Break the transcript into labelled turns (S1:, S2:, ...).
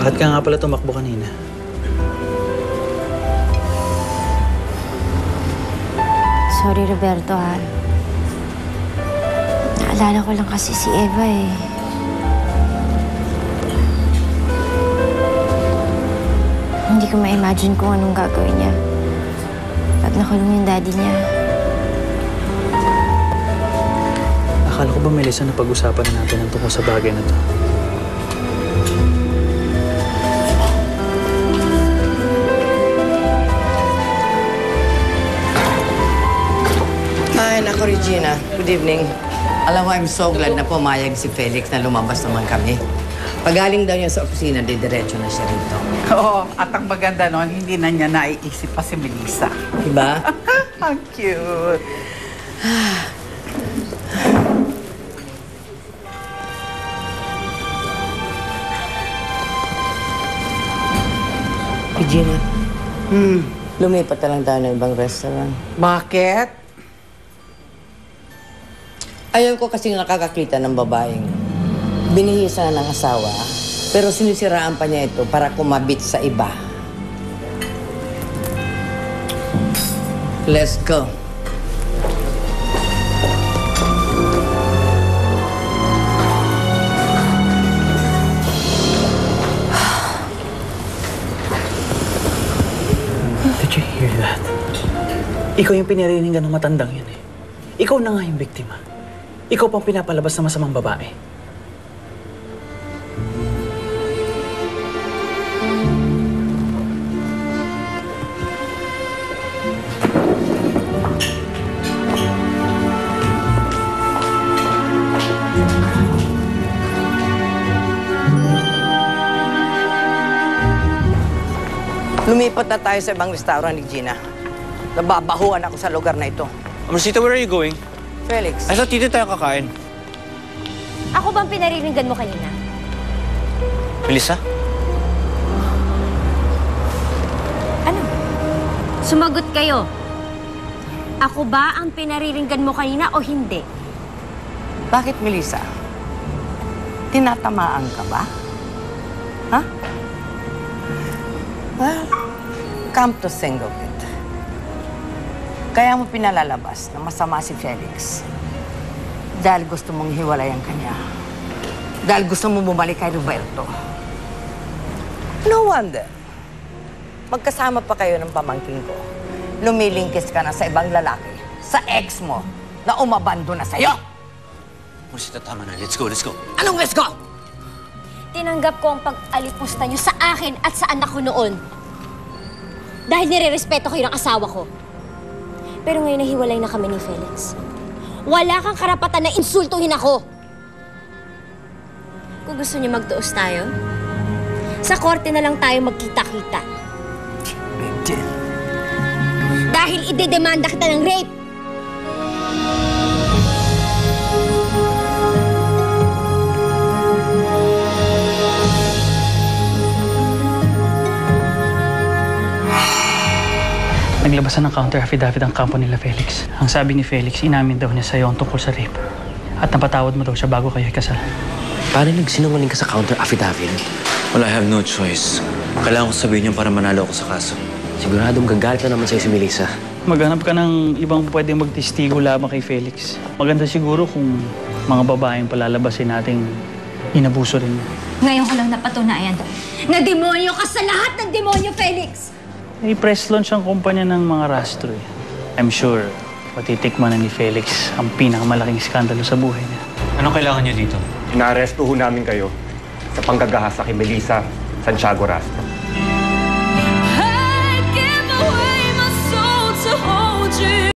S1: Bakit ka nga pala tumakbo kanina?
S2: Sorry, Roberto, ha. Naalala ko lang kasi si Eva, eh. Hindi ko ma-imagine kung anong gagawin niya pag nakulong yung daddy niya.
S1: Akala ko ba, Melissa, na pag-usapan na natin ang tungkol sa bagay na to?
S3: Ay, naku, Regina. Good evening. Alam mo, I'm so glad na pumayag si Felix na lumabas naman kami. Pagaling daw niya sa opisina, diretso na siya rito.
S4: Oo, at ang maganda nun, hindi na niya naiisip pa si Melissa.
S3: Diba?
S4: Ang cute.
S3: Regina, lumipat na lang tayo ng ibang restaurant.
S4: Bakit?
S3: Ayaw ko kasi nakakakita ng babaeng binihisa ng asawa, pero sinisiraan pa niya ito para kumabit sa iba. Let's go.
S1: Did you hear that? Ikaw yung pinariningan ng matandang yun, eh. Ikaw na nga yung biktima. Ikaw pang pinapalabas na masamang babae.
S3: Lumipat na tayo sa ibang restaurant ni Gina. Nababahuan ako sa lugar na ito.
S5: Amarcita, where are you going?
S3: Felix.
S5: I thought dito tayo kakain.
S2: Ako bang pinariningan mo kanina?
S5: Melissa?
S2: Ano? Sumagot kayo. Ako ba ang pinariringgan mo kanina o hindi?
S3: Bakit, Melissa? Tinatamaan ka ba? Ha? Well, come to think of it. Kaya mo pinalalabas na masama si Felix. Dahil gusto mong hiwalayan kanya. Dahil gusto mong bumalik kay Roberto. No wonder. Magkasama pa kayo ng pamangkin ko. Lumilingkis ka na sa ibang lalaki. Sa ex mo na umabando na sa'yo.
S5: Amarcita, tama na. Let's go, let's go.
S3: Anong let's go?
S2: Tinanggap ko ang pag-alipusta niyo sa akin at sa anak ko noon. Dahil nire-respeto kayo ng asawa ko. Pero ngayon nahiwalay na kami ni Felix. Wala kang karapatan na insultuhin ako. Kung gusto niyo magtuos tayo, sa korte na lang tayo magkita-kita.
S3: Big deal.
S2: Dahil idedemanda kita ng rape.
S1: Naglabasan ng counter affidavit ang kampo nila, Felix. Ang sabi ni Felix, inamin daw niya sa'yo ang tungkol sa rape. At napatawad mo daw siya bago kayo ikasal.
S5: Paano nagsinungaling ka sa counter affidavit? Well, I have no choice. Kailangan ko sabihin niyo para manalo ako sa kaso.
S6: Siguradong gagalit na naman sa'yo si Melissa.
S1: Maghanap ka ng ibang pwedeng magtestigo lamang kay Felix. Maganda siguro kung mga babaeng palalabasin nating inabuso rin.
S2: Ngayon ko lang napatunayan na demonyo ka sa lahat ng demonyo, Felix!
S1: May press launch ang kumpanya ng mga rastro, eh. I'm sure matitikman na ni Felix ang pinakamalaking skandalo sa buhay niya.
S5: Anong kailangan niyo dito?
S7: Inaaresto ho namin kayo sa panggagahasa kay Melissa Santiago Rastro.
S8: I give away my soul to hold you.